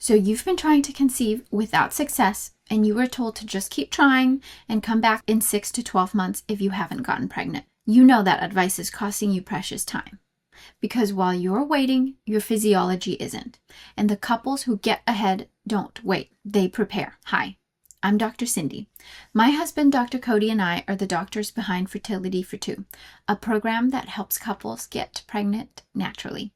So you've been trying to conceive without success, and you were told to just keep trying and come back in 6 to 12 months if you haven't gotten pregnant. You know that advice is costing you precious time. Because while you're waiting, your physiology isn't. And the couples who get ahead don't wait, they prepare. Hi, I'm Dr. Cindy. My husband, Dr. Cody, and I are the doctors behind Fertility for Two, a program that helps couples get pregnant naturally.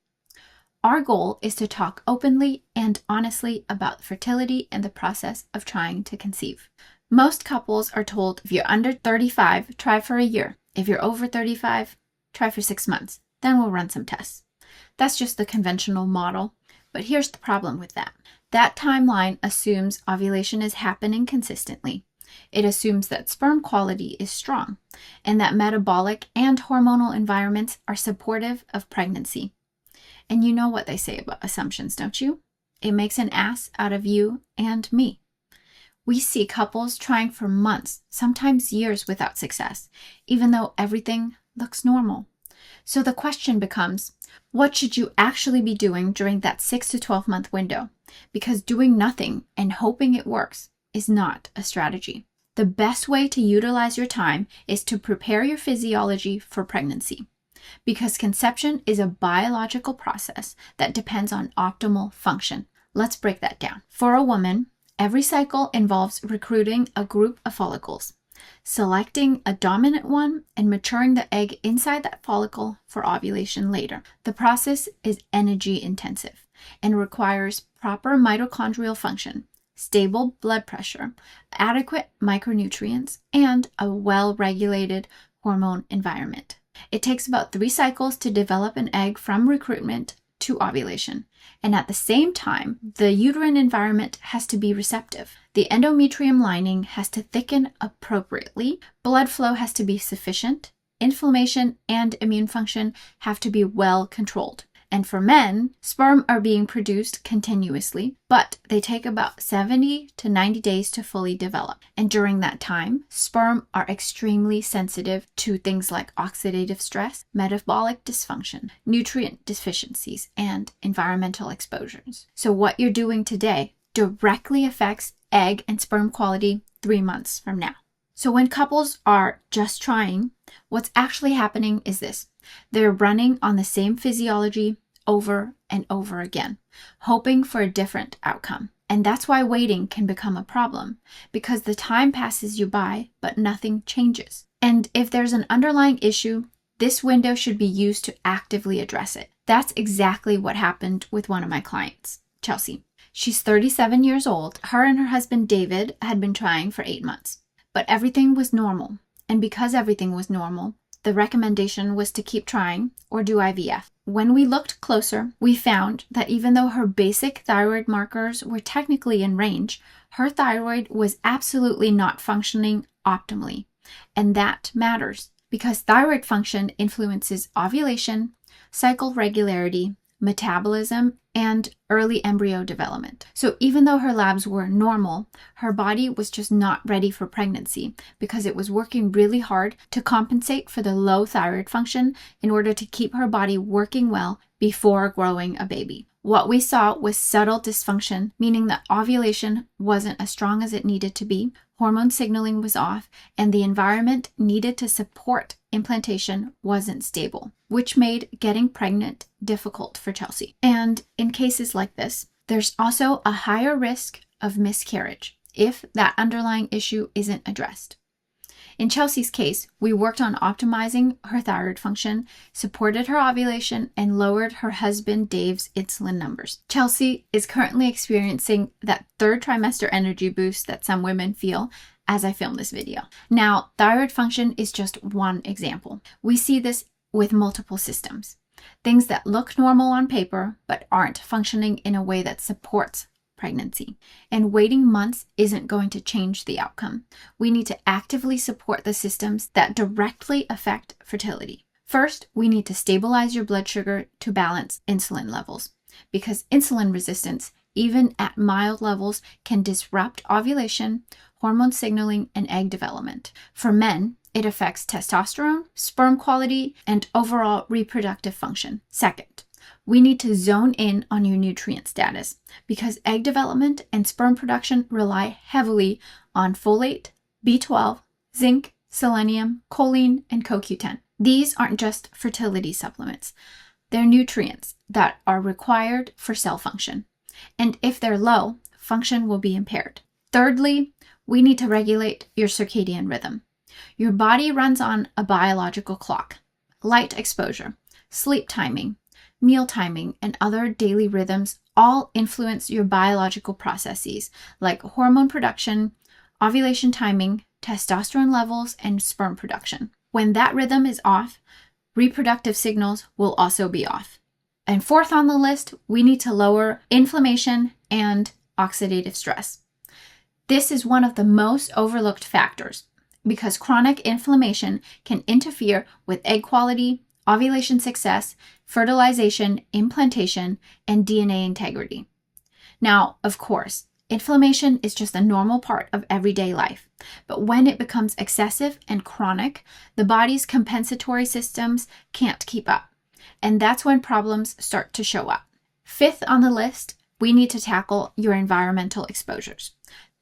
Our goal is to talk openly and honestly about fertility and the process of trying to conceive. Most couples are told if you're under 35, try for a year. If you're over 35, try for 6 months. Then we'll run some tests. That's just the conventional model. But here's the problem with that. That timeline assumes ovulation is happening consistently. It assumes that sperm quality is strong and that metabolic and hormonal environments are supportive of pregnancy. And you know what they say about assumptions, don't you? It makes an ass out of you and me. We see couples trying for months, sometimes years without success, even though everything looks normal. So the question becomes, what should you actually be doing during that 6 to 12 month window? Because doing nothing and hoping it works is not a strategy. The best way to utilize your time is to prepare your physiology for pregnancy. Because conception is a biological process that depends on optimal function. Let's break that down. For a woman, every cycle involves recruiting a group of follicles, selecting a dominant one, and maturing the egg inside that follicle for ovulation later. The process is energy intensive and requires proper mitochondrial function, stable blood pressure, adequate micronutrients, and a well-regulated hormone environment. It takes about 3 cycles to develop an egg from recruitment to ovulation. And at the same time, the uterine environment has to be receptive. The endometrium lining has to thicken appropriately. Blood flow has to be sufficient. Inflammation and immune function have to be well controlled. And for men, sperm are being produced continuously, but they take about 70 to 90 days to fully develop. And during that time, sperm are extremely sensitive to things like oxidative stress, metabolic dysfunction, nutrient deficiencies, and environmental exposures. So what you're doing today directly affects egg and sperm quality 3 months from now. So when couples are just trying, what's actually happening is this. They're running on the same physiology over and over again, hoping for a different outcome. And that's why waiting can become a problem, because the time passes you by, but nothing changes. And if there's an underlying issue, this window should be used to actively address it. That's exactly what happened with one of my clients, Chelsea. She's 37 years old. Her and her husband, David, had been trying for 8 months, but everything was normal. And because everything was normal, the recommendation was to keep trying or do IVF. When we looked closer, we found that even though her basic thyroid markers were technically in range, her thyroid was absolutely not functioning optimally. And that matters because thyroid function influences ovulation, cycle regularity, metabolism, and early embryo development. So even though her labs were normal, her body was just not ready for pregnancy because it was working really hard to compensate for the low thyroid function in order to keep her body working well before growing a baby. What we saw was subtle dysfunction, meaning that ovulation wasn't as strong as it needed to be, hormone signaling was off, and the environment needed to support implantation wasn't stable, which made getting pregnant difficult for Chelsea. And in cases like this, there's also a higher risk of miscarriage if that underlying issue isn't addressed. In Chelsea's case, we worked on optimizing her thyroid function, supported her ovulation, and lowered her husband Dave's insulin numbers. Chelsea is currently experiencing that 3rd trimester energy boost that some women feel as I film this video. Now, thyroid function is just one example. We see this with multiple systems. Things that look normal on paper, but aren't functioning in a way that supports pregnancy. And waiting months isn't going to change the outcome. We need to actively support the systems that directly affect fertility. First, we need to stabilize your blood sugar to balance insulin levels, because insulin resistance, even at mild levels, can disrupt ovulation, hormone signaling, and egg development. For men, it affects testosterone, sperm quality, and overall reproductive function. Second, we need to zone in on your nutrient status because egg development and sperm production rely heavily on folate, B12, zinc, selenium, choline, and CoQ10. These aren't just fertility supplements. They're nutrients that are required for cell function. And if they're low, function will be impaired. Thirdly, we need to regulate your circadian rhythm. Your body runs on a biological clock. Light exposure, sleep timing, meal timing, and other daily rhythms all influence your biological processes like hormone production, ovulation timing, testosterone levels, and sperm production. When that rhythm is off, reproductive signals will also be off. And fourth on the list, we need to lower inflammation and oxidative stress. This is one of the most overlooked factors because chronic inflammation can interfere with egg quality, ovulation success, fertilization, implantation, and DNA integrity. Now, of course, inflammation is just a normal part of everyday life, but when it becomes excessive and chronic, the body's compensatory systems can't keep up, and that's when problems start to show up. Fifth on the list, we need to tackle your environmental exposures.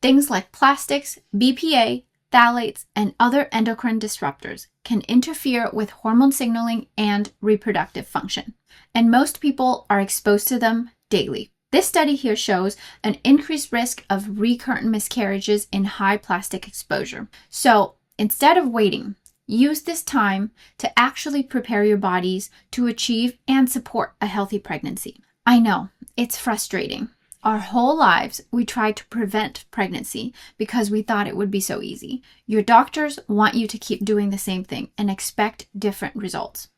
Things like plastics, BPA, phthalates, and other endocrine disruptors can interfere with hormone signaling and reproductive function, and most people are exposed to them daily. This study here shows an increased risk of recurrent miscarriages in high plastic exposure. So instead of waiting, use this time to actually prepare your bodies to achieve and support a healthy pregnancy. I know, it's frustrating. Our whole lives, we tried to prevent pregnancy because we thought it would be so easy. Your doctors want you to keep doing the same thing and expect different results.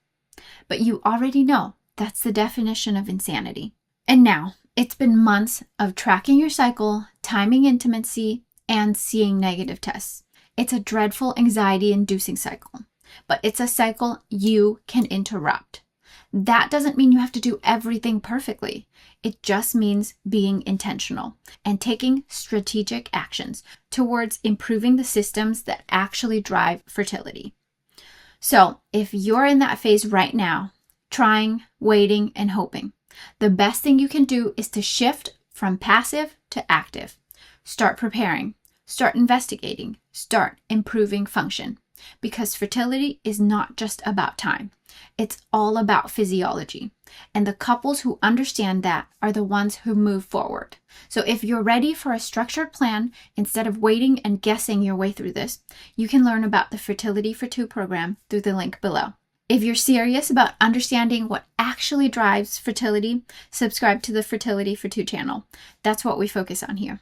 But you already know that's the definition of insanity. And now, it's been months of tracking your cycle, timing intimacy, and seeing negative tests. It's a dreadful anxiety-inducing cycle, but it's a cycle you can interrupt. That doesn't mean you have to do everything perfectly. It just means being intentional and taking strategic actions towards improving the systems that actually drive fertility. So if you're in that phase right now, trying, waiting, and hoping, the best thing you can do is to shift from passive to active. Start preparing, start investigating, start improving function. Because fertility is not just about time. It's all about physiology. And the couples who understand that are the ones who move forward. So if you're ready for a structured plan, instead of waiting and guessing your way through this, you can learn about the Fertility for Two program through the link below. If you're serious about understanding what actually drives fertility, subscribe to the Fertility for Two channel. That's what we focus on here.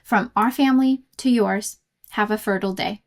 From our family to yours, have a fertile day.